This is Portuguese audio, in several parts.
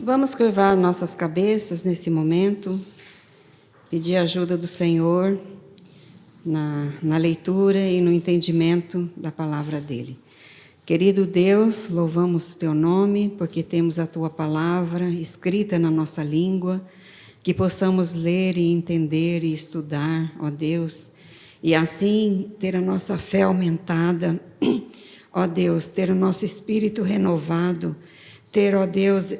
Vamos curvar nossas cabeças nesse momento, pedir a ajuda do Senhor na leitura e no entendimento da palavra dEle. Querido Deus, louvamos o Teu nome, porque temos a Tua palavra escrita na nossa língua, que possamos ler e entender e estudar, ó Deus, e assim ter a nossa fé aumentada, ó Deus, ter o nosso espírito renovado, ter, ó Deus,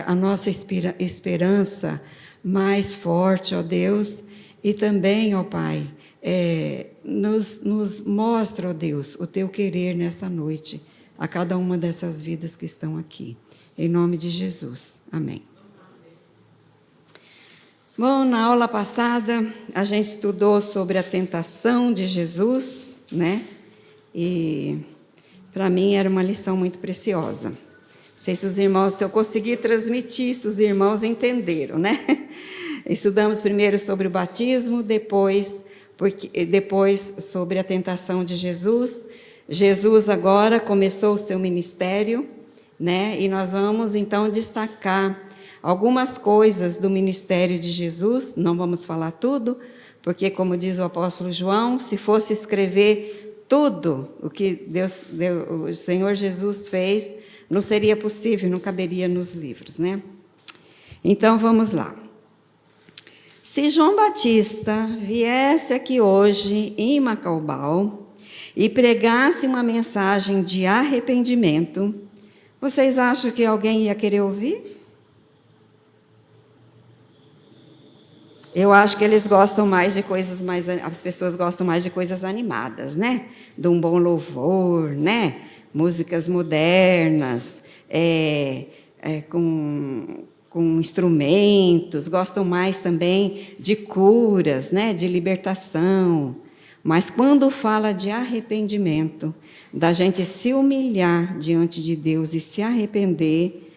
a nossa esperança mais forte, ó Deus, e também, ó Pai, nos mostra, ó Deus, o Teu querer nessa noite, a cada uma dessas vidas que estão aqui. Em nome de Jesus. Amém. Bom, na aula passada, a gente estudou sobre a tentação de Jesus, né? E, para mim, era uma lição muito preciosa. Não sei se os irmãos, se eu conseguir transmitir, se os irmãos entenderam, né? Estudamos primeiro sobre o batismo, depois sobre a tentação de Jesus. Jesus agora começou o seu ministério, né? E nós vamos então destacar algumas coisas do ministério de Jesus. Não vamos falar tudo, porque, como diz o apóstolo João, se fosse escrever tudo o que o Senhor Jesus fez, não seria possível, não caberia nos livros, né? Então, vamos lá. Se João Batista viesse aqui hoje em Macaubal e pregasse uma mensagem de arrependimento, vocês acham que alguém ia querer ouvir? Eu acho que eles gostam mais de coisas mais... As pessoas gostam mais de coisas animadas, né? De um bom louvor, né? Músicas modernas, com instrumentos, gostam mais também de curas, né? De libertação. Mas quando fala de arrependimento, da gente se humilhar diante de Deus e se arrepender,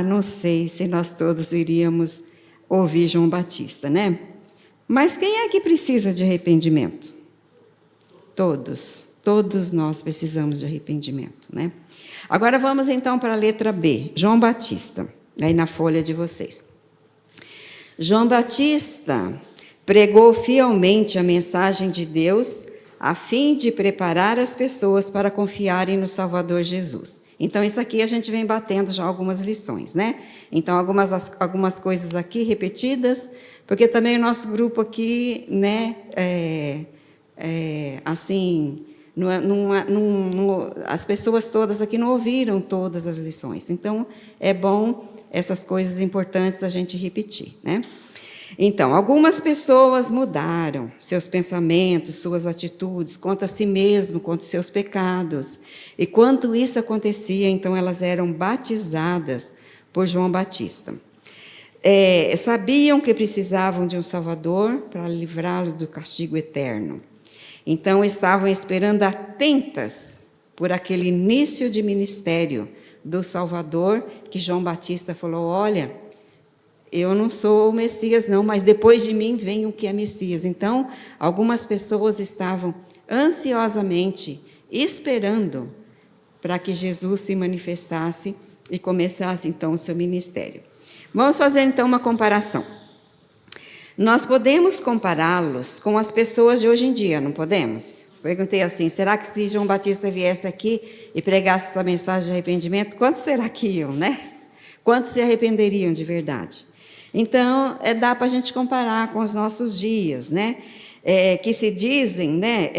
não sei se nós todos iríamos ouvir João Batista, né? Mas quem é que precisa de arrependimento? Todos nós precisamos de arrependimento, né? Agora vamos então para a letra B, João Batista, aí na folha de vocês. João Batista pregou fielmente a mensagem de Deus a fim de preparar as pessoas para confiarem no Salvador Jesus. Então, isso aqui a gente vem batendo já algumas lições, né? Então, algumas coisas aqui repetidas, porque também o nosso grupo aqui, né, assim, as pessoas todas aqui não ouviram todas as lições. Então, é bom essas coisas importantes a gente repetir, né? Então, algumas pessoas mudaram seus pensamentos, suas atitudes, contra si mesmo, contra seus pecados. E quando isso acontecia, então elas eram batizadas por João Batista. Sabiam que precisavam de um Salvador para livrá-los do castigo eterno. Então, estavam esperando atentas por aquele início de ministério do Salvador, que João Batista falou: olha, eu não sou o Messias não, mas depois de mim vem o que é Messias. Então, algumas pessoas estavam ansiosamente esperando para que Jesus se manifestasse e começasse então o seu ministério. Vamos fazer então uma comparação. Nós podemos compará-los com as pessoas de hoje em dia, não podemos? Perguntei assim: será que se João Batista viesse aqui e pregasse essa mensagem de arrependimento, quantos será que iam, né? Quantos se arrependeriam de verdade? Então, dá para a gente comparar com os nossos dias, né? Que se dizem, né?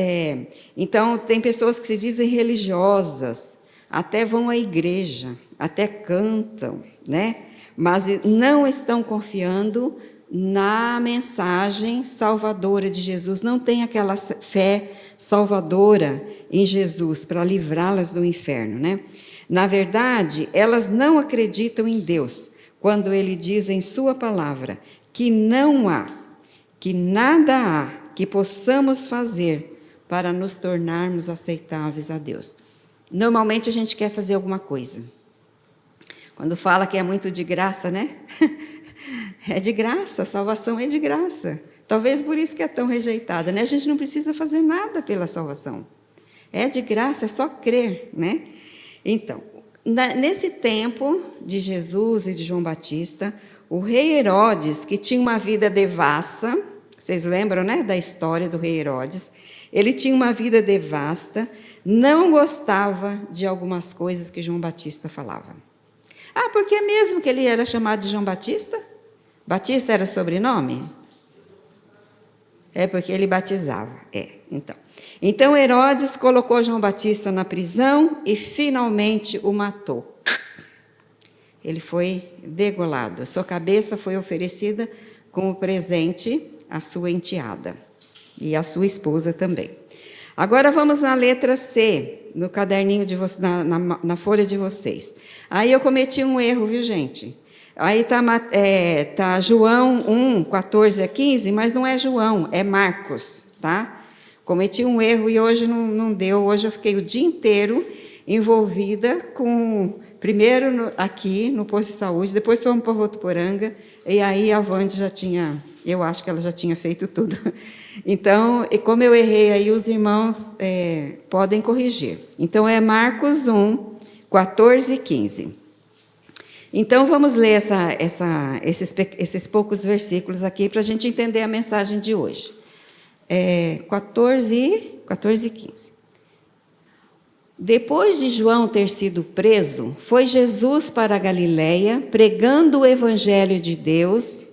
Então, tem pessoas que se dizem religiosas, até vão à igreja, até cantam, né? Mas não estão confiando na mensagem salvadora de Jesus, não tem aquela fé salvadora em Jesus para livrá-las do inferno, né? Na verdade, elas não acreditam em Deus, quando Ele diz em sua palavra que não há, que nada há que possamos fazer para nos tornarmos aceitáveis a Deus. Normalmente a gente quer fazer alguma coisa. Quando fala que é muito de graça, né? É de graça, a salvação é de graça. Talvez por isso que é tão rejeitada, né? A gente não precisa fazer nada pela salvação. É de graça, é só crer, né? Então, nesse tempo de Jesus e de João Batista, o rei Herodes, que tinha uma vida devassa, vocês lembram, né, da história do rei Herodes? Ele tinha uma vida devassa, não gostava de algumas coisas que João Batista falava. Ah, por que mesmo que ele era chamado de João Batista? Batista era o sobrenome? É porque ele batizava. Então Herodes colocou João Batista na prisão e finalmente o matou. Ele foi degolado. Sua cabeça foi oferecida como presente à sua enteada e à sua esposa também. Agora vamos na letra C, no caderninho de vocês, na folha de vocês. Aí eu cometi um erro, viu, gente? Aí está João 1, 14 a 15, mas não é João, é Marcos, tá? Cometi um erro e hoje não deu. Hoje eu fiquei o dia inteiro envolvida com... Primeiro aqui no posto de saúde, depois fomos para Votuporanga, e aí a Vande já tinha... Eu acho que ela já tinha feito tudo. Então, e como eu errei aí, os irmãos podem corrigir. Então, é Marcos 1, 14 e 15. Então, vamos ler esses poucos versículos aqui para a gente entender a mensagem de hoje. 14 e 15. Depois de João ter sido preso, foi Jesus para a Galileia, pregando o evangelho de Deus,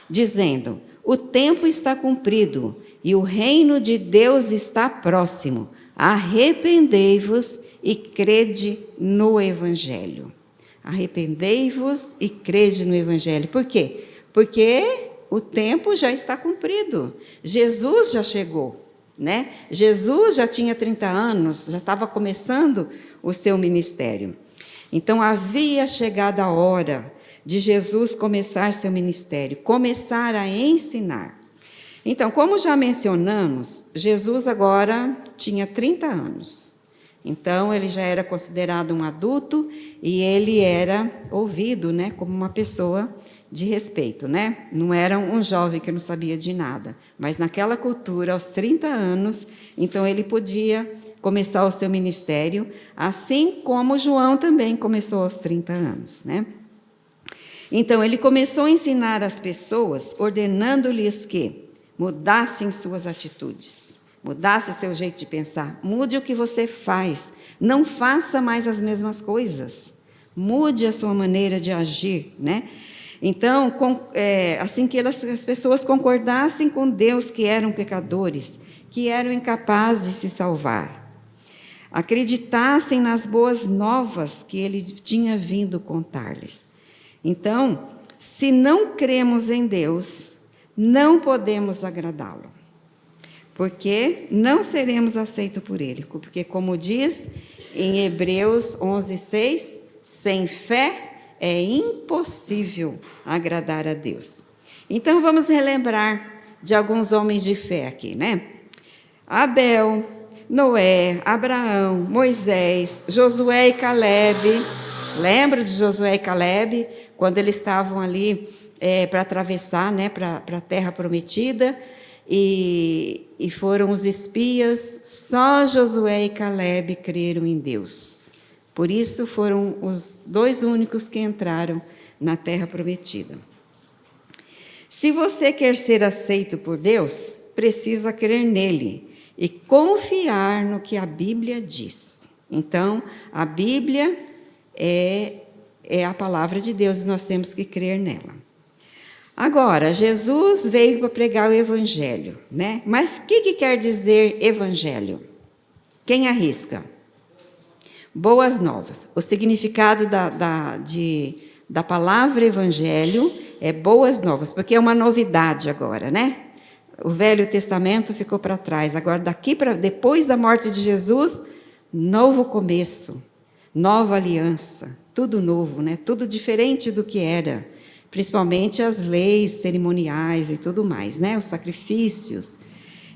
dizendo: o tempo está cumprido e o reino de Deus está próximo. Arrependei-vos e crede no evangelho. Arrependei-vos e crede no evangelho. Por quê? Porque o tempo já está cumprido. Jesus já chegou, né? Jesus já tinha 30 anos, já estava começando o seu ministério. Então, havia chegado a hora de Jesus começar seu ministério, começar a ensinar. Então, como já mencionamos, Jesus agora tinha 30 anos. Então, ele já era considerado um adulto e ele era ouvido, né, como uma pessoa de respeito, né? Não era um jovem que não sabia de nada. Mas naquela cultura, aos 30 anos, então ele podia começar o seu ministério, assim como João também começou aos 30 anos, né? Então, ele começou a ensinar as pessoas, ordenando-lhes que mudassem suas atitudes, mudasse seu jeito de pensar, mude o que você faz, não faça mais as mesmas coisas, mude a sua maneira de agir, né? Então, assim que as pessoas concordassem com Deus que eram pecadores, que eram incapazes de se salvar, acreditassem nas boas novas que ele tinha vindo contar-lhes. Então, se não cremos em Deus, não podemos agradá-lo, porque não seremos aceitos por Ele. Porque, como diz em Hebreus 11:6, sem fé é impossível agradar a Deus. Então, vamos relembrar de alguns homens de fé aqui, né? Abel, Noé, Abraão, Moisés, Josué e Calebe. Lembra de Josué e Calebe, quando eles estavam ali para atravessar, né, para a terra prometida, e foram os espias. Só Josué e Calebe creram em Deus. Por isso foram os dois únicos que entraram na terra prometida. Se você quer ser aceito por Deus, precisa crer nele e confiar no que a Bíblia diz. Então, a Bíblia é a palavra de Deus e nós temos que crer nela. Agora, Jesus veio para pregar o Evangelho, né? Mas o que quer dizer Evangelho? Quem arrisca? Boas novas. O significado da palavra Evangelho é boas novas, porque é uma novidade agora, né? O Velho Testamento ficou para trás. Agora, depois da morte de Jesus, novo começo, nova aliança, tudo novo, né? Tudo diferente do que era, principalmente as leis cerimoniais e tudo mais, né? Os sacrifícios.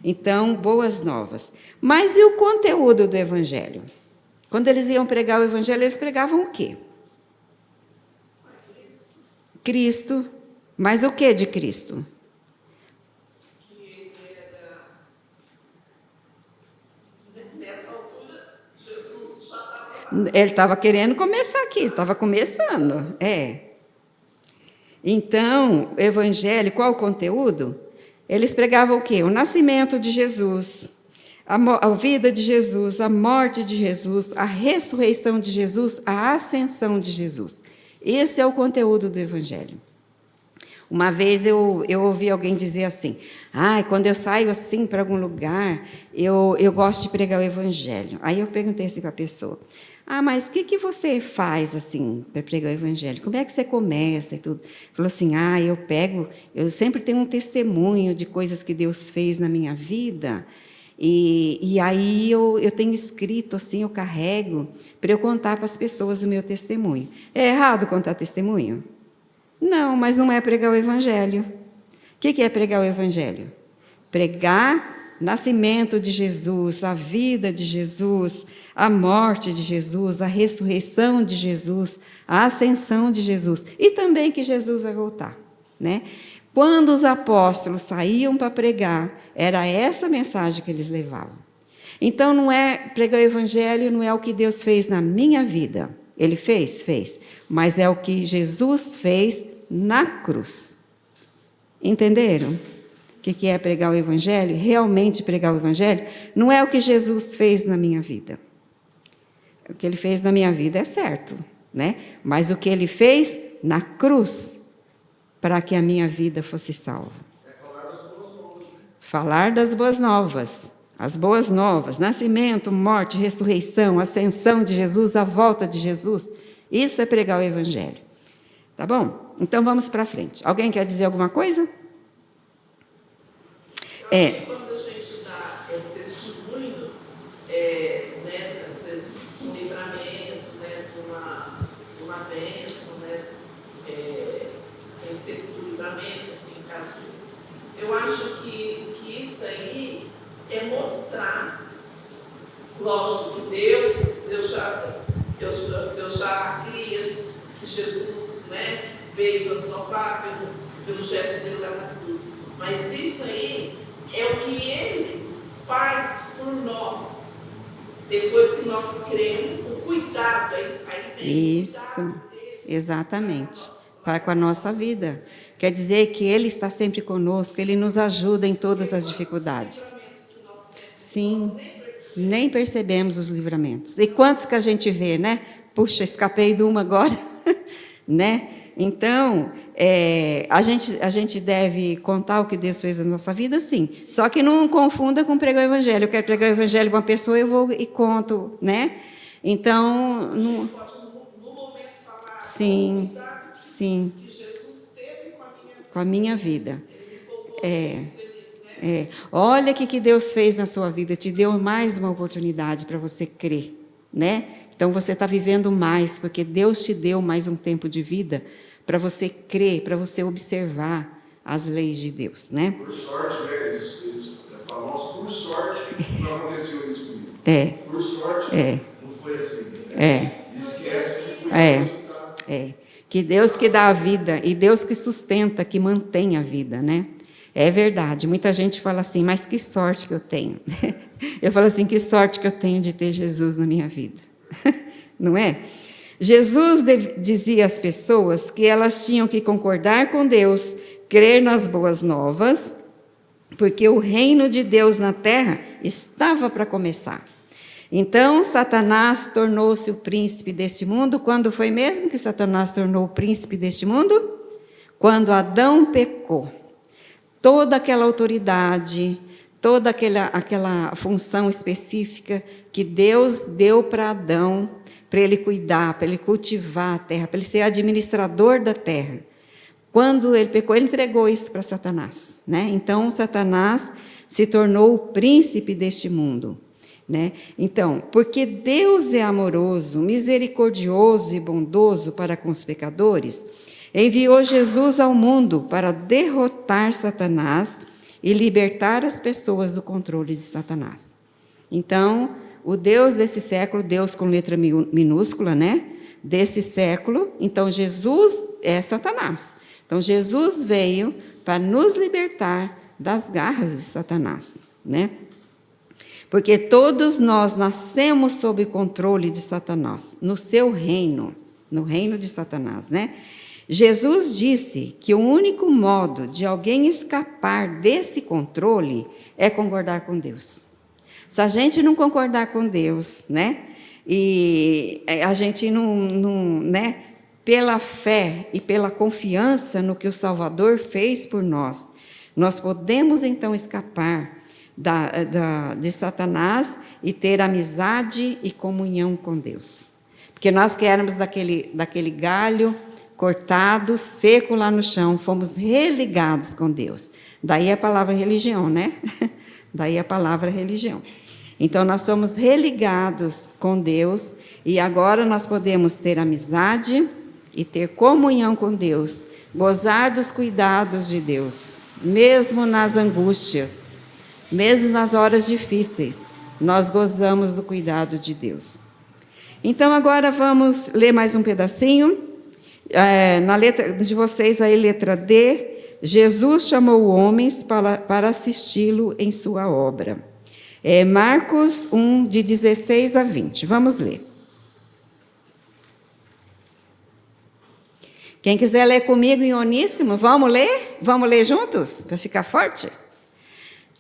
Então, boas novas. Mas e o conteúdo do Evangelho? Quando eles iam pregar o Evangelho, eles pregavam o quê? Cristo. Mas o que de Cristo? Ele estava querendo começar aqui, estava começando, Então, o Evangelho, qual o conteúdo? Eles pregavam o quê? O nascimento de Jesus, a vida de Jesus, a morte de Jesus, a ressurreição de Jesus, a ascensão de Jesus. Esse é o conteúdo do Evangelho. Uma vez eu ouvi alguém dizer assim, quando eu saio assim para algum lugar, eu gosto de pregar o Evangelho. Aí eu perguntei assim para a pessoa, mas o que você faz assim para pregar o Evangelho? Como é que você começa e tudo? Falou assim, eu sempre tenho um testemunho de coisas que Deus fez na minha vida, e aí eu tenho escrito assim, eu carrego, para eu contar para as pessoas o meu testemunho. É errado contar testemunho? Não, mas não é pregar o Evangelho. O que é pregar o Evangelho? Pregar nascimento de Jesus, a vida de Jesus, a morte de Jesus, a ressurreição de Jesus, a ascensão de Jesus, e também que Jesus vai voltar, né? Quando os apóstolos saíam para pregar, era essa mensagem que eles levavam. Então, não é pregar o Evangelho, não é o que Deus fez na minha vida. Ele fez? Fez. Mas é o que Jesus fez na cruz. Entenderam? O que é pregar o Evangelho? Realmente pregar o Evangelho não é o que Jesus fez na minha vida. O que ele fez na minha vida é certo, né? Mas o que ele fez na cruz, para que a minha vida fosse salva. Falar das boas novas. As boas novas, nascimento, morte, ressurreição, ascensão de Jesus, a volta de Jesus. Isso é pregar o Evangelho. Tá bom? Então vamos para frente. Alguém quer dizer alguma coisa? Quando a gente dá o testemunho, né, às vezes um livramento, né, de uma bênção, né, sem ser do livramento, assim, em caso de... Eu acho que isso aí é mostrar, lógico que Deus já cria que Jesus, né, veio para nos salvar pelo gesto dele lá na cruz. Mas isso aí é o que ele faz por nós, depois que nós cremos, o cuidado, aí vem Isso, o cuidado dele, exatamente, para com a nossa vida. Quer dizer que Ele está sempre conosco, Ele nos ajuda em todas as dificuldades. Sim, nem percebemos os livramentos. E quantos que a gente vê, né? Puxa, escapei de uma agora, né? Então, a gente deve contar o que Deus fez na nossa vida, sim. Só que não confunda com pregar o Evangelho. Eu quero pregar o Evangelho para uma pessoa, eu vou e conto, né? Então, não... pode no momento falar Sim, o cuidado sim, que Jesus teve com a minha vida. com a minha vida. Ele me poupou Olha o que Deus fez na sua vida, te deu mais uma oportunidade para você crer, né? Então você está vivendo mais, porque Deus te deu mais um tempo de vida para você crer, para você observar as leis de Deus, né? Por sorte, né? Eles falam, por sorte não aconteceu isso comigo. Por sorte não foi assim. Esquece que foi que Deus que dá a vida e Deus que sustenta, que mantém a vida, né? É verdade. Muita gente fala assim, mas que sorte que eu tenho. Eu falo assim, que sorte que eu tenho de ter Jesus na minha vida. Não é? Jesus dizia às pessoas que elas tinham que concordar com Deus, crer nas boas novas, porque o reino de Deus na terra estava para começar. Então, Satanás tornou-se o príncipe deste mundo. Quando foi mesmo que Satanás tornou o príncipe deste mundo? Quando Adão pecou. Toda aquela autoridade, toda aquela função específica que Deus deu para Adão, para ele cuidar, para ele cultivar a terra, para ele ser administrador da terra. Quando ele pecou, ele entregou isso para Satanás, né? Então, Satanás se tornou o príncipe deste mundo, né? Então, porque Deus é amoroso, misericordioso e bondoso para com os pecadores, enviou Jesus ao mundo para derrotar Satanás e libertar as pessoas do controle de Satanás. Então, o Deus desse século, Deus com letra minúscula, né? Desse século, então Jesus é Satanás. Então, Jesus veio para nos libertar das garras de Satanás, né? Porque todos nós nascemos sob o controle de Satanás, no seu reino, no reino de Satanás, né? Jesus disse que o único modo de alguém escapar desse controle é concordar com Deus. Se a gente não concordar com Deus, né? E a gente não, né? Pela fé e pela confiança no que o Salvador fez por nós, nós podemos então escapar de Satanás e ter amizade e comunhão com Deus. Porque nós que éramos daquele galho cortado, seco lá no chão, fomos religados com Deus. Daí a palavra religião, né? Daí a palavra religião. Então, nós somos religados com Deus e agora nós podemos ter amizade e ter comunhão com Deus, gozar dos cuidados de Deus, mesmo nas angústias, mesmo nas horas difíceis, nós gozamos do cuidado de Deus. Então, agora vamos ler mais um pedacinho. Na letra de vocês, aí, letra D, Jesus chamou homens para assisti-lo em sua obra. Marcos 1, de 16 a 20. Vamos ler. Quem quiser ler comigo em Oníssimo, vamos ler? Vamos ler juntos, para ficar forte?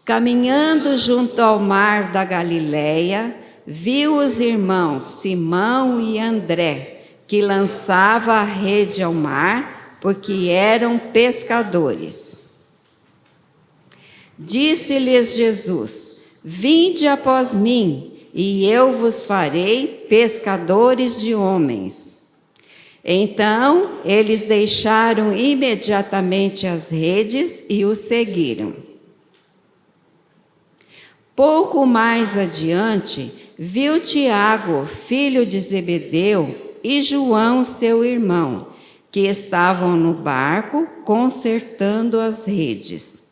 Caminhando junto ao mar da Galileia, viu os irmãos Simão e André, que lançava a rede ao mar, porque eram pescadores. Disse-lhes Jesus: vinde após mim, e eu vos farei pescadores de homens. Então, eles deixaram imediatamente as redes e o seguiram. Pouco mais adiante, viu Tiago, filho de Zebedeu, e João, seu irmão, que estavam no barco consertando as redes.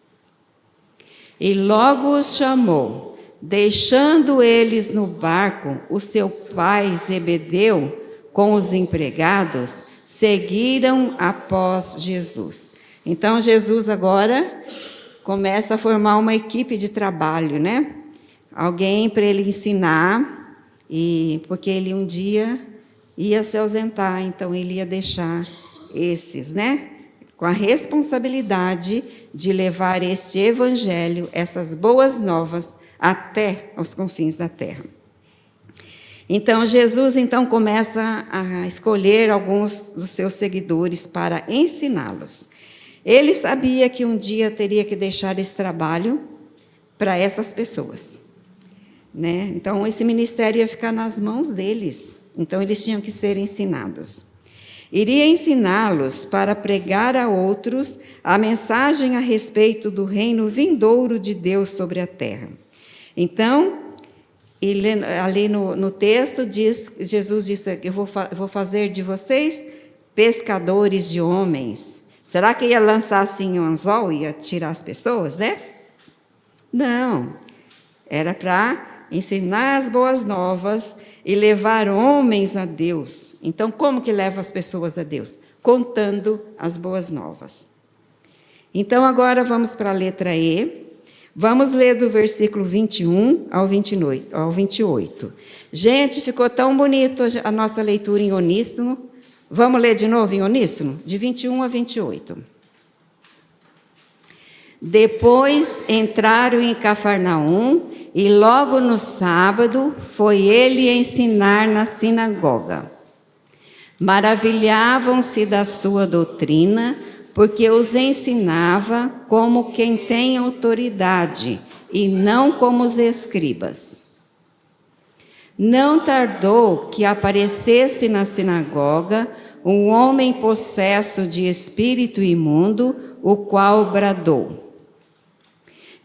E logo os chamou, deixando eles no barco, o seu pai Zebedeu, com os empregados, seguiram após Jesus. Então, Jesus agora começa a formar uma equipe de trabalho, né? Alguém para ele ensinar, porque ele um dia ia se ausentar, então ele ia deixar esses, né? Com a responsabilidade de levar este evangelho, essas boas novas, até os confins da terra. Então, Jesus começa a escolher alguns dos seus seguidores para ensiná-los. Ele sabia que um dia teria que deixar esse trabalho para essas pessoas, né? Então, esse ministério ia ficar nas mãos deles. Então, eles tinham que ser ensinados. Iria ensiná-los para pregar a outros a mensagem a respeito do reino vindouro de Deus sobre a terra. Então, ali no texto, Jesus disse: eu vou fazer de vocês pescadores de homens. Será que ia lançar assim um anzol e ia tirar as pessoas, né? Não, era para ensinar as boas novas e levar homens a Deus. Então, como que leva as pessoas a Deus? Contando as boas novas. Então, agora vamos para a letra E. Vamos ler do versículo 21 ao 28. Gente, ficou tão bonito a nossa leitura em uníssono. Vamos ler de novo em uníssono? De 21 a 28. Depois entraram em Cafarnaum, e logo no sábado foi ele ensinar na sinagoga. Maravilhavam-se da sua doutrina, porque os ensinava como quem tem autoridade, e não como os escribas. Não tardou que aparecesse na sinagoga um homem possesso de espírito imundo, o qual bradou: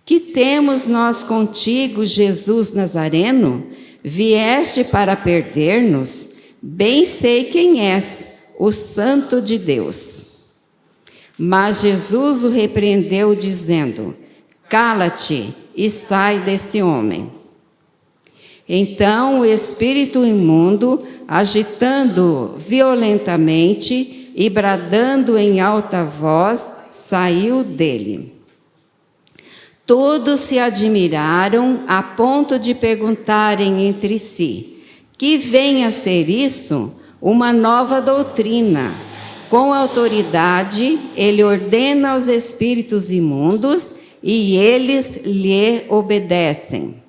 que temos nós contigo, Jesus Nazareno? Vieste para perder-nos? Bem sei quem és, o Santo de Deus. Mas Jesus o repreendeu, dizendo: cala-te e sai desse homem. Então o espírito imundo, agitando violentamente e bradando em alta voz, saiu dele. Todos se admiraram a ponto de perguntarem entre si: que vem a ser isso? Uma nova doutrina. Com autoridade, ele ordena aos espíritos imundos e eles lhe obedecem.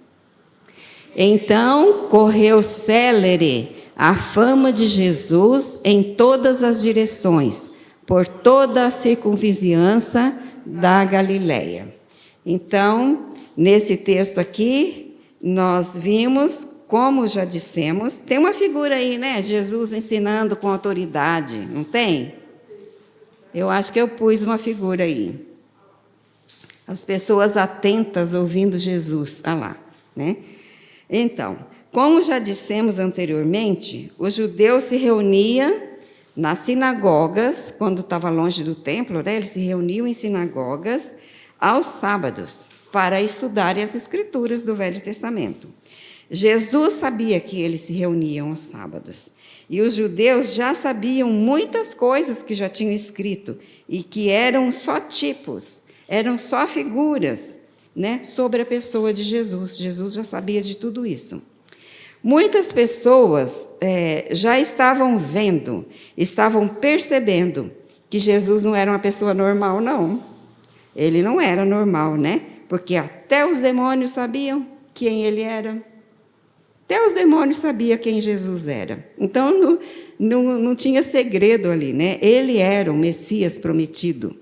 Então correu célere a fama de Jesus em todas as direções, por toda a circunvizinhança da Galileia. Então, nesse texto aqui, nós vimos, como já dissemos, tem uma figura aí, né? Jesus ensinando com autoridade, não tem? Eu acho que eu pus uma figura aí. As pessoas atentas ouvindo Jesus, lá, né? Então, como já dissemos anteriormente, os judeus se reuniam nas sinagogas, quando estava longe do templo, né? Eles se reuniam em sinagogas aos sábados, para estudarem as Escrituras do Velho Testamento. Jesus sabia que eles se reuniam aos sábados, e os judeus já sabiam muitas coisas que já tinham escrito, e que eram só tipos, eram só figuras, né, sobre a pessoa de Jesus. Jesus já sabia de tudo isso. Muitas pessoas já estavam vendo, estavam percebendo que Jesus não era uma pessoa normal, não. Ele não era normal, né? Porque até os demônios sabiam quem ele era. Até os demônios sabiam quem Jesus era. Então, não tinha segredo ali, né? Ele era o Messias prometido.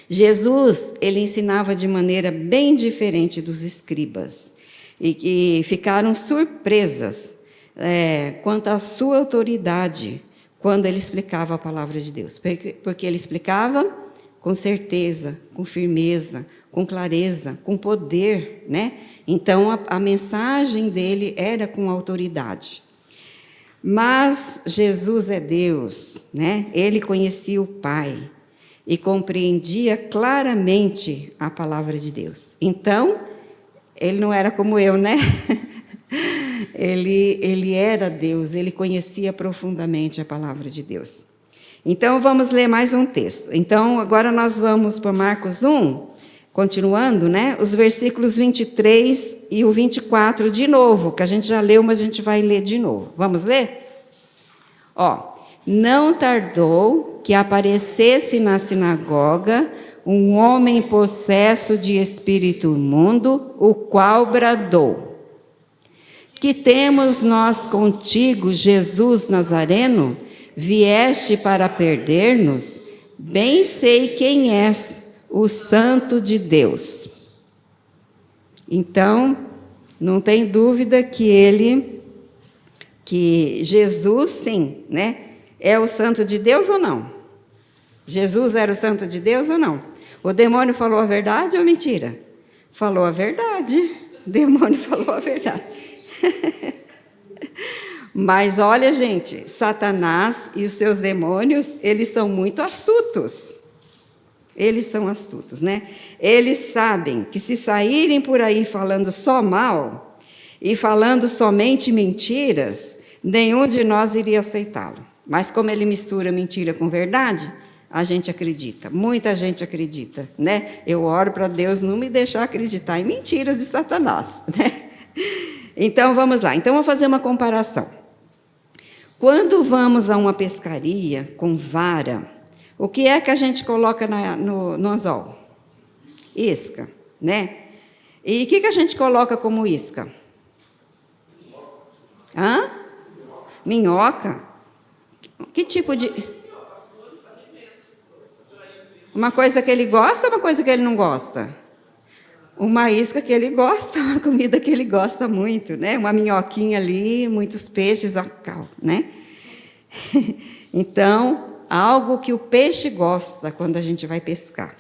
Jesus, ele ensinava de maneira bem diferente dos escribas. E ficaram surpresas quanto à sua autoridade quando ele explicava a palavra de Deus. Porque ele explicava com certeza, com firmeza, com clareza, com poder, né? Então, a mensagem dele era com autoridade. Mas Jesus é Deus, né? Ele conhecia o Pai e compreendia claramente a palavra de Deus. Então, ele não era como eu, né? Ele era Deus, ele conhecia profundamente a palavra de Deus. Então, vamos ler mais um texto. Então, agora nós vamos para Marcos 1, continuando, né? Os versículos 23 e o 24 de novo, que a gente já leu, mas a gente vai ler de novo. Vamos ler? Não tardou que aparecesse na sinagoga um homem possesso de espírito imundo, o qual bradou: que temos nós contigo, Jesus Nazareno? Vieste para perder-nos? Bem sei quem és, o Santo de Deus. Então, não tem dúvida que Jesus, sim, né? é o santo de Deus ou não? Jesus era o santo de Deus ou não? O demônio falou a verdade ou mentira? Falou a verdade. O demônio falou a verdade. Mas olha, gente, Satanás e os seus demônios, eles são muito astutos. Eles são astutos, né? Eles sabem que se saírem por aí falando só mal e falando somente mentiras, nenhum de nós iria aceitá-lo. Mas como ele mistura mentira com verdade, a gente acredita. Muita gente acredita, né? Eu oro para Deus não me deixar acreditar em mentiras de Satanás, né? Então, vamos lá. Então, vou fazer uma comparação. Quando vamos a uma pescaria com vara, o que é que a gente coloca no anzol? Isca, né? E o que a gente coloca como isca? Hã? Minhoca? Que tipo de... Uma coisa que ele gosta ou uma coisa que ele não gosta? Uma isca que ele gosta, uma comida que ele gosta muito, né? Uma minhoquinha ali, muitos peixes, né? Então, algo que o peixe gosta quando a gente vai pescar.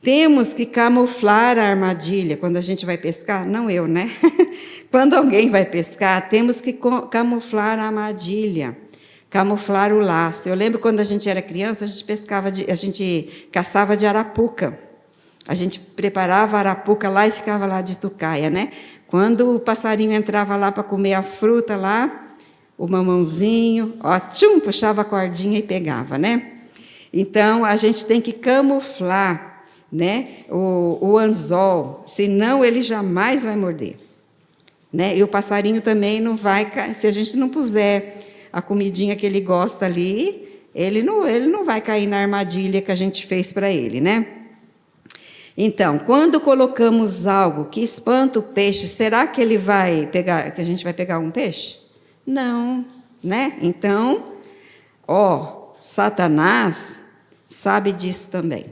Temos que camuflar a armadilha quando a gente vai pescar? Não eu, né? Quando alguém vai pescar, temos que camuflar a armadilha, camuflar o laço. Eu lembro quando a gente era criança, a gente caçava de arapuca. A gente preparava a arapuca lá e ficava lá de tucaia, né? Quando o passarinho entrava lá para comer a fruta lá, o mamãozinho, ó, tchum, puxava a cordinha e pegava, né? Então, a gente tem que camuflar, né, o anzol, senão ele jamais vai morder, né? E o passarinho também não vai, se a gente não puser a comidinha que ele gosta ali, ele não vai cair na armadilha que a gente fez para ele, né? Então, quando colocamos algo que espanta o peixe, será que ele vai pegar, que a gente vai pegar um peixe? Não, né? Então, Satanás sabe disso também.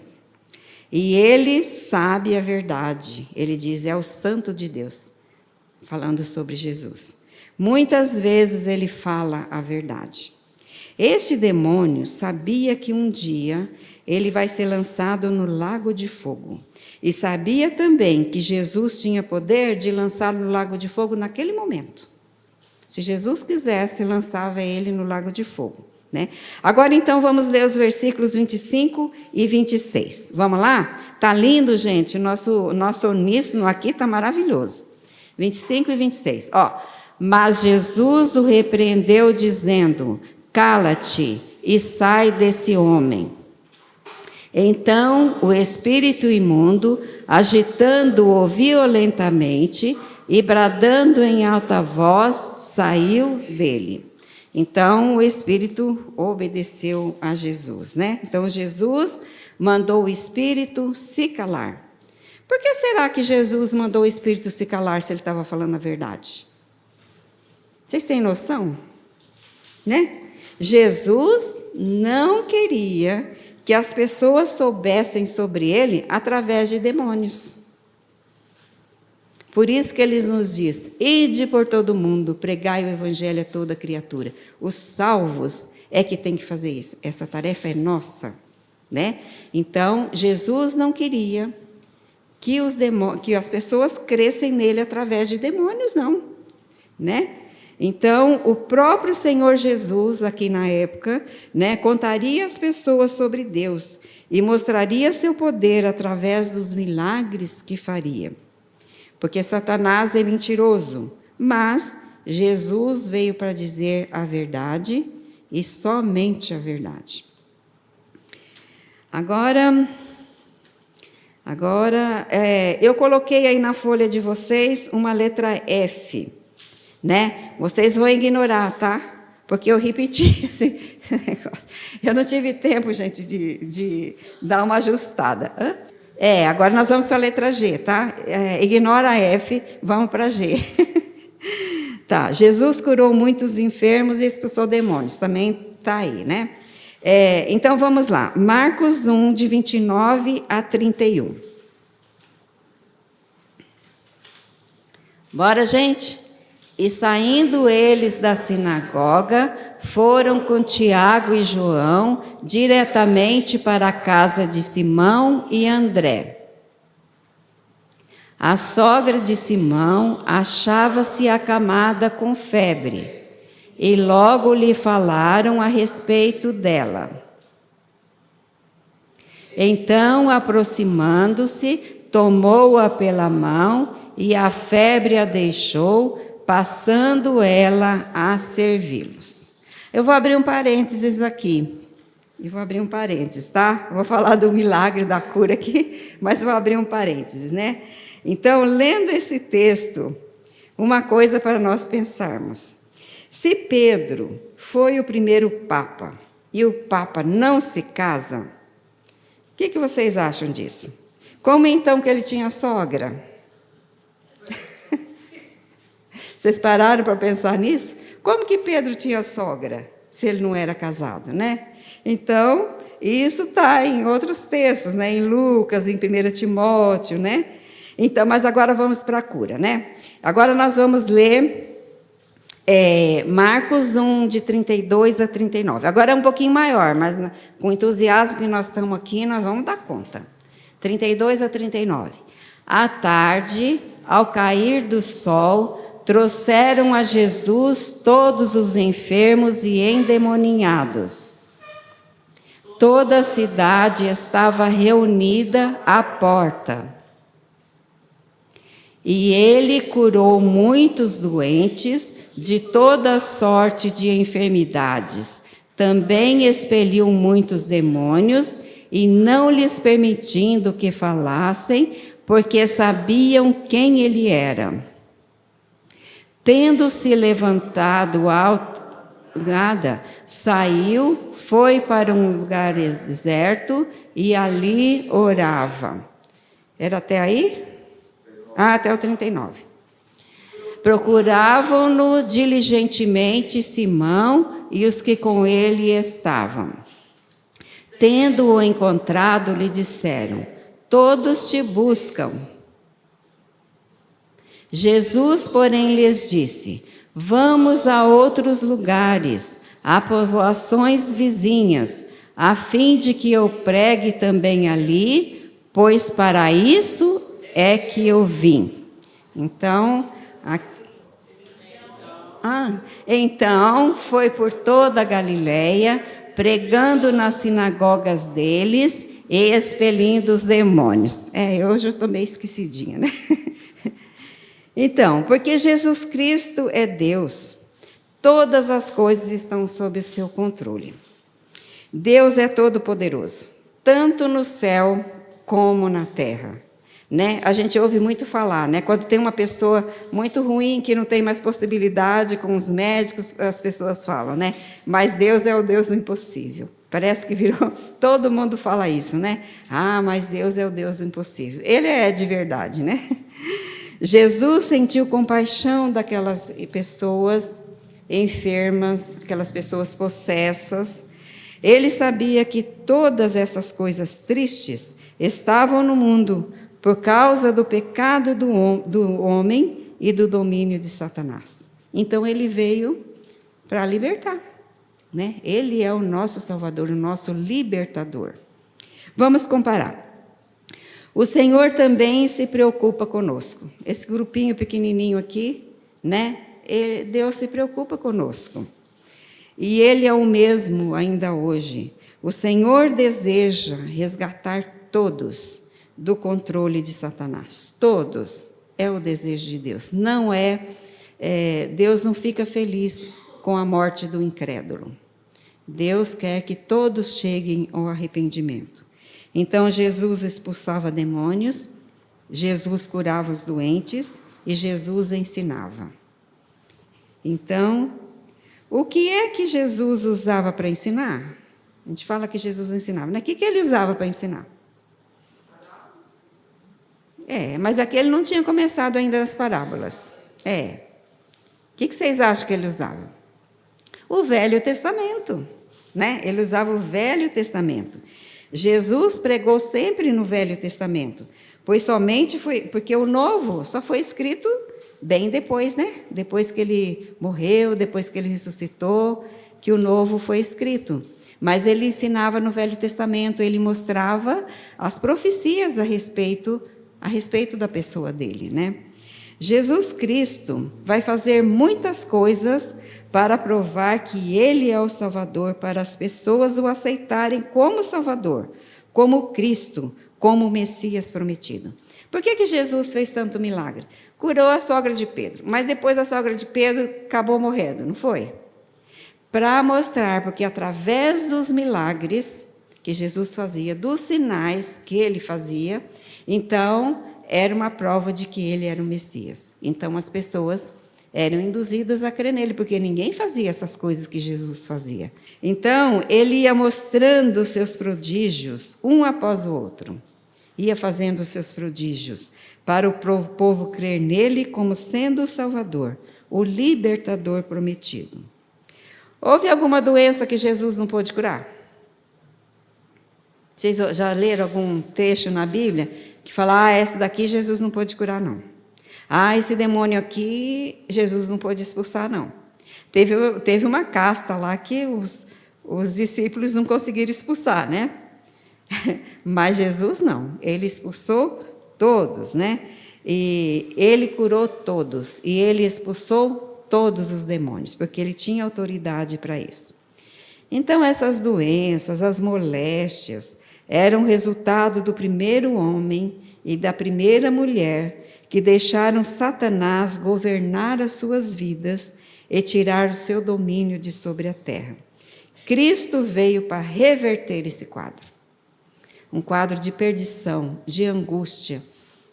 E ele sabe a verdade. Ele diz, é o santo de Deus, falando sobre Jesus. Muitas vezes ele fala a verdade. Esse demônio sabia que um dia ele vai ser lançado no lago de fogo. E sabia também que Jesus tinha poder de lançá-lo no lago de fogo naquele momento. Se Jesus quisesse, lançava ele no lago de fogo, né? Agora, então, vamos ler os versículos 25 e 26. Vamos lá? Está lindo, gente. O nosso uníssono aqui está maravilhoso. 25 e 26. Mas Jesus o repreendeu, dizendo, cala-te e sai desse homem. Então, o espírito imundo, agitando-o violentamente e bradando em alta voz, saiu dele. Então, o espírito obedeceu a Jesus, né? Então, Jesus mandou o espírito se calar. Por que será que Jesus mandou o espírito se calar se ele estava falando a verdade? Vocês têm noção? Né? Jesus não queria que as pessoas soubessem sobre ele através de demônios. Por isso que ele nos diz, ide por todo mundo, pregai o evangelho a toda criatura. Os salvos é que tem que fazer isso. Essa tarefa é nossa, né? Então, Jesus não queria que as pessoas crescem nele através de demônios, não, né? Então, o próprio Senhor Jesus, aqui na época, né, contaria às pessoas sobre Deus e mostraria seu poder através dos milagres que faria. Porque Satanás é mentiroso, mas Jesus veio para dizer a verdade e somente a verdade. Agora, eu coloquei aí na folha de vocês uma letra F, né? Vocês vão ignorar, tá? Porque eu repeti esse negócio. Eu não tive tempo, gente, de dar uma ajustada. Agora nós vamos para a letra G, tá? Ignora a F, vamos para G. Tá, Jesus curou muitos enfermos e expulsou demônios, também está aí, né? Então vamos lá, Marcos 1, de 29 a 31. Bora, gente? E saindo eles da sinagoga, foram com Tiago e João diretamente para a casa de Simão e André. A sogra de Simão achava-se acamada com febre, e logo lhe falaram a respeito dela. Então, aproximando-se, tomou-a pela mão, e a febre a deixou, passando ela a servi-los. Eu vou abrir um parênteses aqui. Tá? Vou falar do milagre da cura aqui, mas vou abrir um parênteses, né? Então, lendo esse texto, uma coisa para nós pensarmos. Se Pedro foi o primeiro Papa e o Papa não se casa, o que vocês acham disso? Como então que ele tinha sogra? Vocês pararam para pensar nisso? Como que Pedro tinha sogra, se ele não era casado, né? Então, isso está em outros textos, né? Em Lucas, em 1 Timóteo, né? Então, mas agora vamos para a cura, né? Agora nós vamos ler Marcos 1, de 32 a 39. Agora é um pouquinho maior, mas com o entusiasmo que nós estamos aqui, nós vamos dar conta. 32 a 39. À tarde, ao cair do sol, trouxeram a Jesus todos os enfermos e endemoninhados. Toda a cidade estava reunida à porta. E ele curou muitos doentes de toda sorte de enfermidades. Também expeliu muitos demônios, e não lhes permitindo que falassem, porque sabiam quem ele era. Tendo-se levantado nada, saiu, foi para um lugar deserto e ali orava. Era até aí? Até o 39. Procuravam-no diligentemente Simão e os que com ele estavam. Tendo-o encontrado, lhe disseram: todos te buscam. Jesus, porém, lhes disse: vamos a outros lugares, a povoações vizinhas, a fim de que eu pregue também ali, pois para isso é que eu vim. Então foi por toda a Galileia, pregando nas sinagogas deles e expelindo os demônios. Hoje eu estou meio esquecidinha, né? Então, porque Jesus Cristo é Deus, todas as coisas estão sob o seu controle. Deus é todo-poderoso, tanto no céu como na terra. Né? A gente ouve muito falar, né? Quando tem uma pessoa muito ruim, que não tem mais possibilidade com os médicos, as pessoas falam, né? Mas Deus é o Deus do impossível. Parece que virou, todo mundo fala isso, né? Mas Deus é o Deus do impossível. Ele é de verdade, né? Jesus sentiu compaixão daquelas pessoas enfermas, aquelas pessoas possessas. Ele sabia que todas essas coisas tristes estavam no mundo por causa do pecado do homem e do domínio de Satanás. Então, ele veio para libertar, né? Ele é o nosso Salvador, o nosso libertador. Vamos comparar. O Senhor também se preocupa conosco. Esse grupinho pequenininho aqui, né? Deus se preocupa conosco. E Ele é o mesmo ainda hoje. O Senhor deseja resgatar todos do controle de Satanás. Todos. É o desejo de Deus. Não Deus não fica feliz com a morte do incrédulo. Deus quer que todos cheguem ao arrependimento. Então, Jesus expulsava demônios, Jesus curava os doentes e Jesus ensinava. Então, o que é que Jesus usava para ensinar? A gente fala que Jesus ensinava, né? O que ele usava para ensinar? Mas aqui ele não tinha começado ainda as parábolas. O que vocês acham que ele usava? O Velho Testamento, né? Ele usava o Velho Testamento. Jesus pregou sempre no Velho Testamento, pois somente porque o Novo só foi escrito bem depois, né? Depois que ele morreu, depois que ele ressuscitou, que o novo foi escrito. Mas ele ensinava no Velho Testamento, ele mostrava as profecias a respeito da pessoa dele, né? Jesus Cristo vai fazer muitas coisas para provar que ele é o Salvador, para as pessoas o aceitarem como Salvador, como Cristo, como o Messias prometido. Por que Jesus fez tanto milagre? Curou a sogra de Pedro, mas depois a sogra de Pedro acabou morrendo, não foi? Para mostrar, porque através dos milagres que Jesus fazia, dos sinais que ele fazia, então era uma prova de que ele era o Messias. Então as pessoas eram induzidas a crer nele, porque ninguém fazia essas coisas que Jesus fazia. Então ele ia mostrando os seus prodígios, um após o outro. Ia fazendo os seus prodígios, para o povo crer nele como sendo o Salvador, o libertador prometido. Houve alguma doença que Jesus não pôde curar? Vocês já leram algum trecho na Bíblia que fala, essa daqui Jesus não pôde curar, não. Esse demônio aqui Jesus não pôde expulsar, não. Teve uma casta lá que os discípulos não conseguiram expulsar, né? Mas Jesus não, ele expulsou todos, né? E ele curou todos, e ele expulsou todos os demônios, porque ele tinha autoridade para isso. Então, essas doenças, as moléstias, eram resultado do primeiro homem e da primeira mulher que deixaram Satanás governar as suas vidas e tirar o seu domínio de sobre a terra. Cristo veio para reverter esse quadro. Um quadro de perdição, de angústia,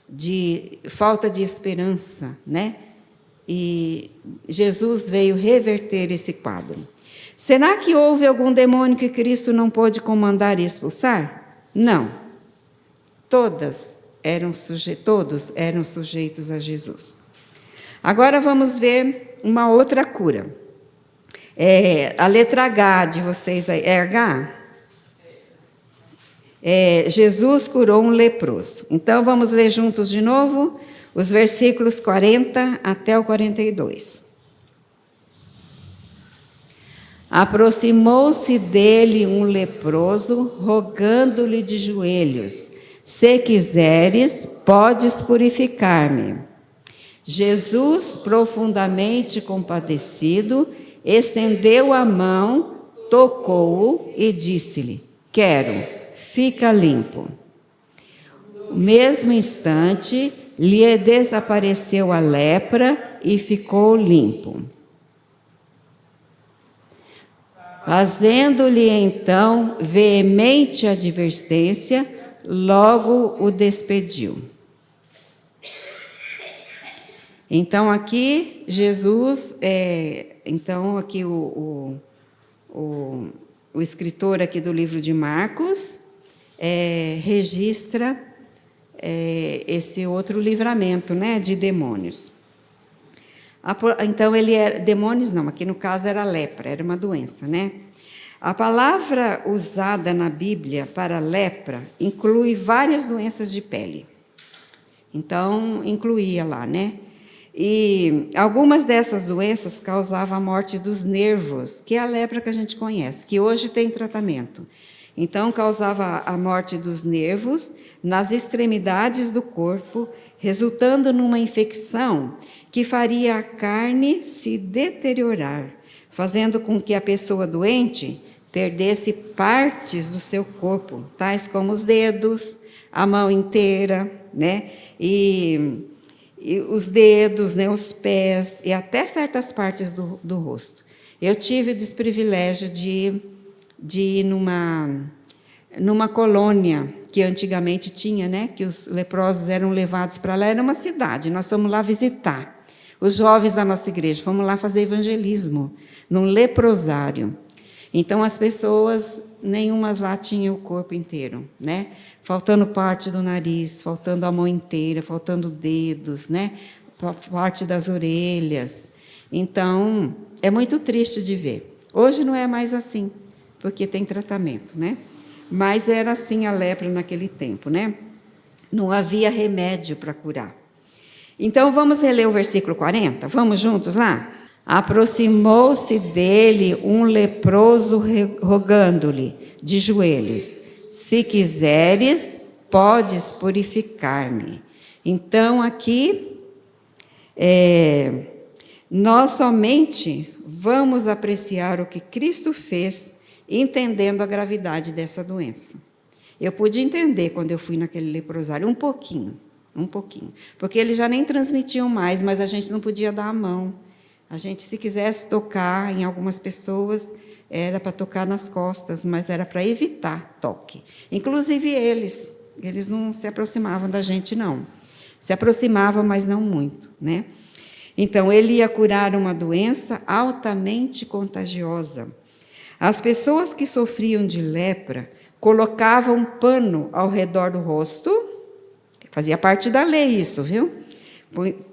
de falta de esperança, né? E Jesus veio reverter esse quadro. Será que houve algum demônio que Cristo não pôde comandar e expulsar? Não. Todos eram sujeitos a Jesus. Agora vamos ver uma outra cura. A letra H de vocês aí, é H? Jesus curou um leproso. Então, vamos ler juntos de novo os versículos 40 até o 42. Aproximou-se dele um leproso, rogando-lhe de joelhos: se quiseres, podes purificar-me. Jesus, profundamente compadecido, estendeu a mão, tocou-o e disse-lhe: quero. Fica limpo. No mesmo instante, lhe desapareceu a lepra e ficou limpo. Fazendo-lhe então veemente advertência, logo o despediu. Então aqui Jesus, aqui o escritor aqui do livro de Marcos registra esse outro livramento, né, de demônios. Então ele era demônios não, aqui no caso era lepra, era uma doença, né? A palavra usada na Bíblia para lepra inclui várias doenças de pele. Então incluía lá, né? E algumas dessas doenças causavam a morte dos nervos, que é a lepra que a gente conhece, que hoje tem tratamento. Então, causava a morte dos nervos nas extremidades do corpo, resultando numa infecção que faria a carne se deteriorar, fazendo com que a pessoa doente perdesse partes do seu corpo, tais como os dedos, a mão inteira, né? E os dedos, né, os pés e até certas partes do rosto. Eu tive o desprivilégio de ir numa colônia que antigamente tinha, né, que os leprosos eram levados para lá, era uma cidade, nós fomos lá visitar. Os jovens da nossa igreja, fomos lá fazer evangelismo, num leprosário. Então, as pessoas, nenhumas lá tinham o corpo inteiro, né? Faltando parte do nariz, faltando a mão inteira, faltando dedos, né? Parte das orelhas. Então, é muito triste de ver. Hoje não é mais assim, porque tem tratamento, né? Mas era assim a lepra naquele tempo, né? Não havia remédio para curar. Então, vamos reler o versículo 40? Vamos juntos lá? Aproximou-se dele um leproso, rogando-lhe, de joelhos: se quiseres, podes purificar-me. Então, aqui, nós somente vamos apreciar o que Cristo fez, entendendo a gravidade dessa doença. Eu pude entender quando eu fui naquele leprosário, um pouquinho, porque eles já nem transmitiam mais, mas a gente não podia dar a mão. A gente, se quisesse tocar em algumas pessoas, era para tocar nas costas, mas era para evitar toque. Inclusive eles não se aproximavam da gente, não. Se aproximavam, mas não muito, né? Então, ele ia curar uma doença altamente contagiosa. As pessoas que sofriam de lepra colocavam um pano ao redor do rosto, fazia parte da lei isso, viu?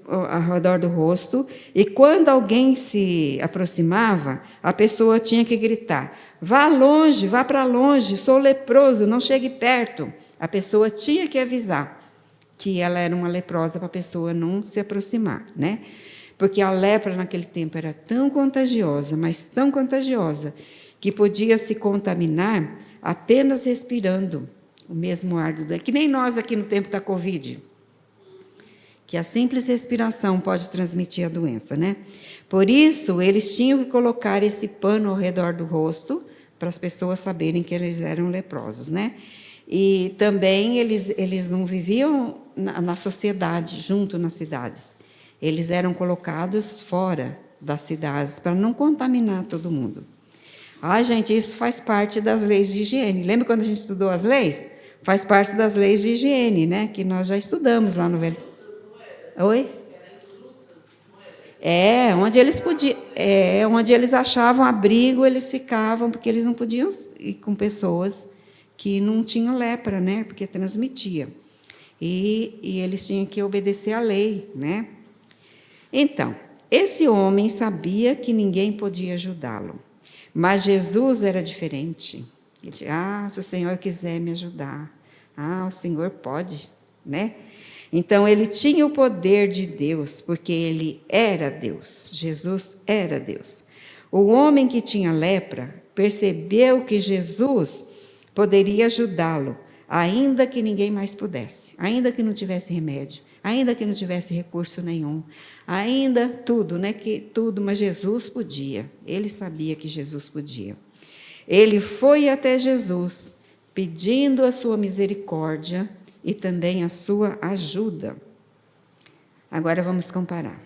Ao redor do rosto, e quando alguém se aproximava, a pessoa tinha que gritar: vá longe, vá para longe, sou leproso, não chegue perto. A pessoa tinha que avisar que ela era uma leprosa para a pessoa não se aproximar, né? Porque a lepra naquele tempo era tão contagiosa, mas tão contagiosa, que podia se contaminar apenas respirando o mesmo ar do... Que nem nós aqui no tempo da Covid, que a simples respiração pode transmitir a doença, né? Por isso, eles tinham que colocar esse pano ao redor do rosto, para as pessoas saberem que eles eram leprosos, né? E também eles não viviam na sociedade, junto nas cidades. Eles eram colocados fora das cidades, para não contaminar todo mundo. Gente, isso faz parte das leis de higiene. Lembra quando a gente estudou as leis? Faz parte das leis de higiene, né? Que nós já estudamos lá no Velho. Oi? Onde eles podiam, onde eles achavam abrigo, eles ficavam, porque eles não podiam ir com pessoas que não tinham lepra, né? Porque transmitia. E eles tinham que obedecer à lei, né? Então, esse homem sabia que ninguém podia ajudá-lo. Mas Jesus era diferente. Ele dizia: se o Senhor quiser me ajudar, o Senhor pode, né? Então, ele tinha o poder de Deus, porque ele era Deus. Jesus era Deus. O homem que tinha lepra percebeu que Jesus poderia ajudá-lo, ainda que ninguém mais pudesse, ainda que não tivesse remédio, ainda que não tivesse recurso nenhum, ainda tudo, né? Mas Jesus podia. Ele sabia que Jesus podia. Ele foi até Jesus, pedindo a sua misericórdia e também a sua ajuda. Agora vamos comparar.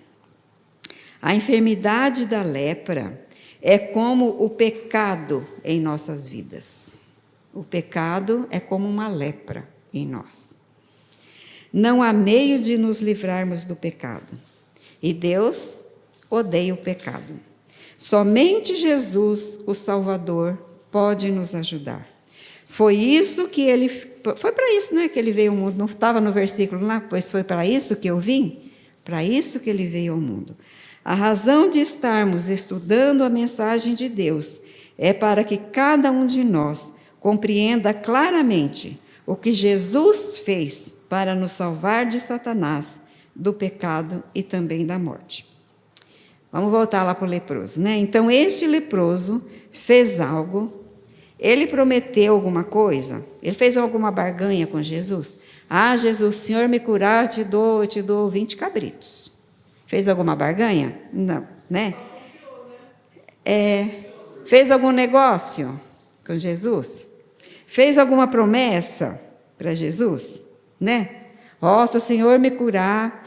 A enfermidade da lepra é como o pecado em nossas vidas. O pecado é como uma lepra em nós. Não há meio de nos livrarmos do pecado. E Deus odeia o pecado. Somente Jesus, o Salvador, pode nos ajudar. Foi para isso, né, que ele veio ao mundo. Não estava no versículo lá? Pois foi para isso que eu vim? Para isso que ele veio ao mundo. A razão de estarmos estudando a mensagem de Deus é para que cada um de nós compreenda claramente o que Jesus fez para nos salvar de Satanás, do pecado e também da morte. Vamos voltar lá para o leproso, né? Então, este leproso fez algo, ele prometeu alguma coisa, ele fez alguma barganha com Jesus. Jesus, se o Senhor me curar, eu te dou 20 cabritos. Fez alguma barganha? Não, né? Fez algum negócio com Jesus? Fez alguma promessa para Jesus? Né? Se o Senhor me curar,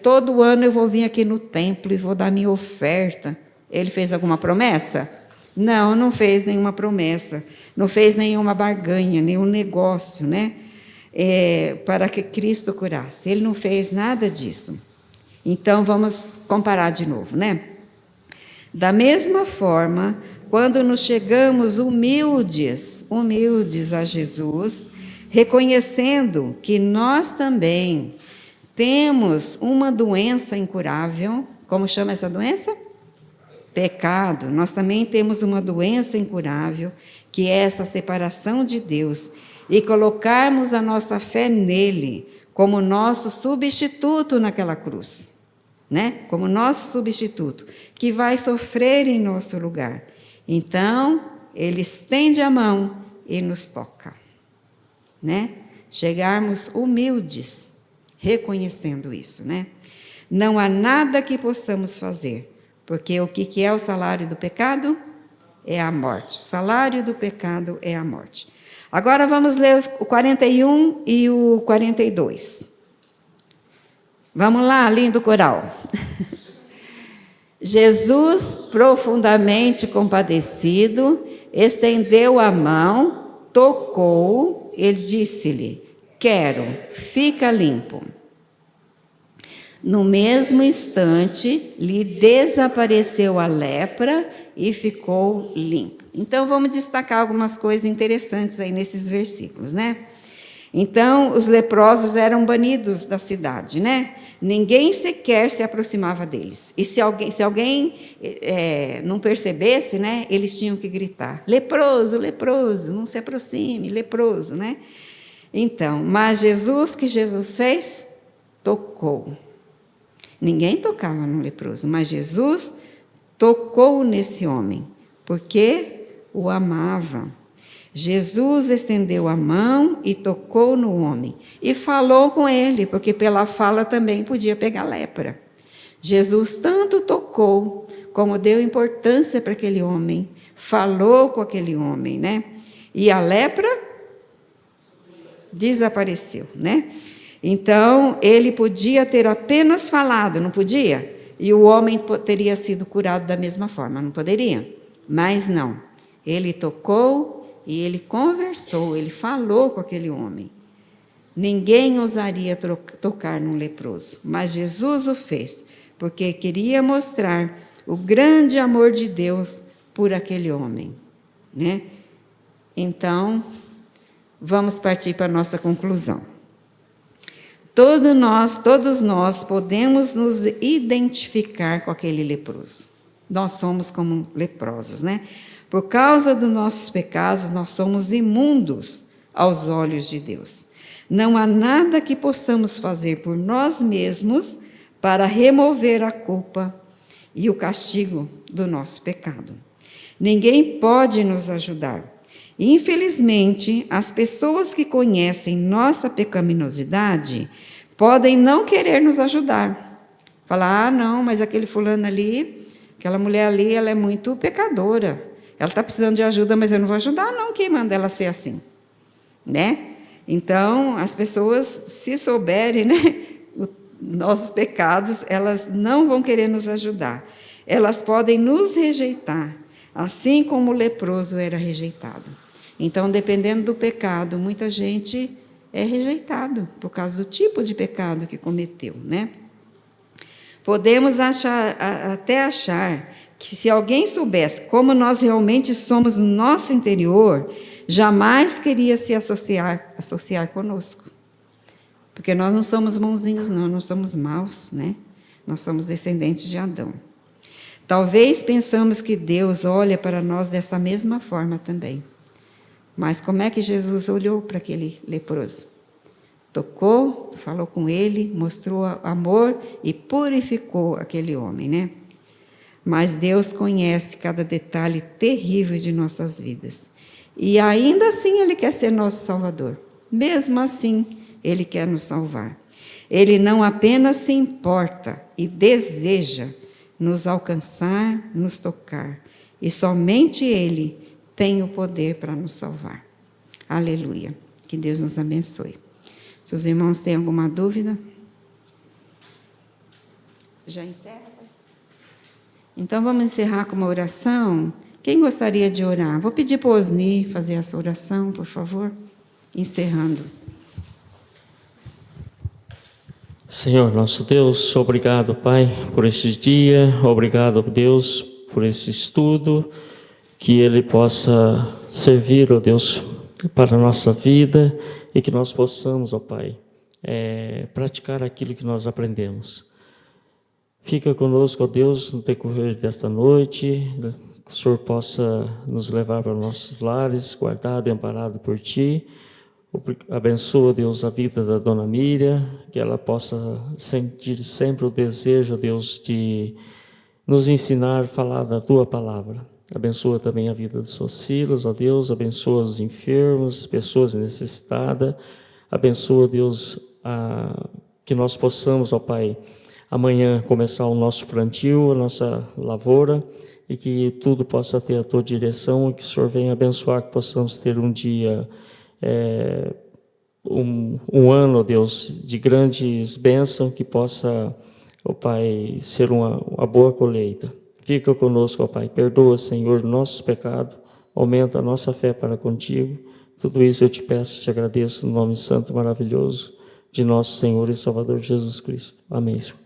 todo ano eu vou vir aqui no templo e vou dar minha oferta. Ele fez alguma promessa? Não, não fez nenhuma promessa. Não fez nenhuma barganha, nenhum negócio, né? Para que Cristo curasse. Ele não fez nada disso. Então, vamos comparar de novo, né? Da mesma forma, quando nos chegamos humildes a Jesus, reconhecendo que nós também temos uma doença incurável. Como chama essa doença? Pecado. Nós também temos uma doença incurável, que é essa separação de Deus, e colocarmos a nossa fé nele, como nosso substituto naquela cruz, né? Como nosso substituto, que vai sofrer em nosso lugar. Então, ele estende a mão e nos toca, né? Chegarmos humildes, reconhecendo isso, né? Não há nada que possamos fazer, porque o que é o salário do pecado? É a morte. O salário do pecado é a morte. Agora vamos ler o 41 e o 42. Vamos lá, lindo coral. Jesus, profundamente compadecido, estendeu a mão, tocou-o, ele disse-lhe: quero, fica limpo. No mesmo instante, lhe desapareceu a lepra e ficou limpo. Então, vamos destacar algumas coisas interessantes aí nesses versículos, né? Então, os leprosos eram banidos da cidade, né? Ninguém sequer se aproximava deles. E se alguém não percebesse, né? Eles tinham que gritar: leproso, leproso, não se aproxime, leproso, né? Então, mas o que Jesus fez? Tocou. Ninguém tocava no leproso, mas Jesus tocou nesse homem, porque o amava. Jesus estendeu a mão e tocou no homem e falou com ele, porque pela fala também podia pegar lepra. Jesus tanto tocou, como deu importância para aquele homem, falou com aquele homem, né? E a lepra desapareceu, né? Então, ele podia ter apenas falado, não podia? E o homem teria sido curado da mesma forma, não poderia? Mas não, ele tocou e ele conversou, ele falou com aquele homem. Ninguém ousaria tocar num leproso, mas Jesus o fez, porque queria mostrar o grande amor de Deus por aquele homem, né? Então, vamos partir para a nossa conclusão. Todos nós podemos nos identificar com aquele leproso. Nós somos como leprosos, né? Por causa dos nossos pecados, nós somos imundos aos olhos de Deus. Não há nada que possamos fazer por nós mesmos para remover a culpa e o castigo do nosso pecado. Ninguém pode nos ajudar. Infelizmente, as pessoas que conhecem nossa pecaminosidade podem não querer nos ajudar. Falar: não, mas aquele fulano ali, aquela mulher ali, ela é muito pecadora. Ela está precisando de ajuda, mas eu não vou ajudar, não. Quem manda ela ser assim? Né? Então, as pessoas, se souberem, né, nossos pecados, elas não vão querer nos ajudar. Elas podem nos rejeitar, assim como o leproso era rejeitado. Então, dependendo do pecado, muita gente é rejeitado por causa do tipo de pecado que cometeu, né? Podemos até achar que se alguém soubesse como nós realmente somos no nosso interior, jamais queria se associar conosco. Porque nós não somos bonzinhos, não, nós somos maus, né? Nós somos descendentes de Adão. Talvez pensamos que Deus olha para nós dessa mesma forma também. Mas como é que Jesus olhou para aquele leproso? Tocou, falou com ele, mostrou amor e purificou aquele homem, né? Mas Deus conhece cada detalhe terrível de nossas vidas. E ainda assim Ele quer ser nosso Salvador. Mesmo assim, Ele quer nos salvar. Ele não apenas se importa e deseja nos alcançar, nos tocar. E somente Ele tem o poder para nos salvar. Aleluia. Que Deus nos abençoe. Se os irmãos têm alguma dúvida? Já encerra? Então vamos encerrar com uma oração. Quem gostaria de orar? Vou pedir para o Osni fazer essa oração, por favor. Encerrando. Senhor, nosso Deus, obrigado, Pai, por este dia. Obrigado, Deus, por esse estudo. Que ele possa servir, ó Deus, para a nossa vida e que nós possamos, ó Pai, praticar aquilo que nós aprendemos. Fica conosco, ó Deus, no decorrer desta noite, que o Senhor possa nos levar para nossos lares, guardado e amparado por Ti. Abençoa, Deus, a vida da dona Miriam, que ela possa sentir sempre o desejo, Deus, de nos ensinar a falar da Tua palavra. Abençoa também a vida dos seus filhos, ó Deus, abençoa os enfermos, pessoas necessitadas. Abençoa, Deus, que nós possamos, ó Pai, amanhã começar o nosso plantio, a nossa lavoura, e que tudo possa ter a Tua direção, e que o Senhor venha abençoar, que possamos ter um dia, um ano, ó Deus, de grandes bênçãos, que possa, ó Pai, ser uma boa colheita. Fica conosco, ó Pai. Perdoa, Senhor, nossos pecados. Aumenta a nossa fé para contigo. Tudo isso eu te peço e te agradeço no nome santo e maravilhoso de nosso Senhor e Salvador Jesus Cristo. Amém, Senhor.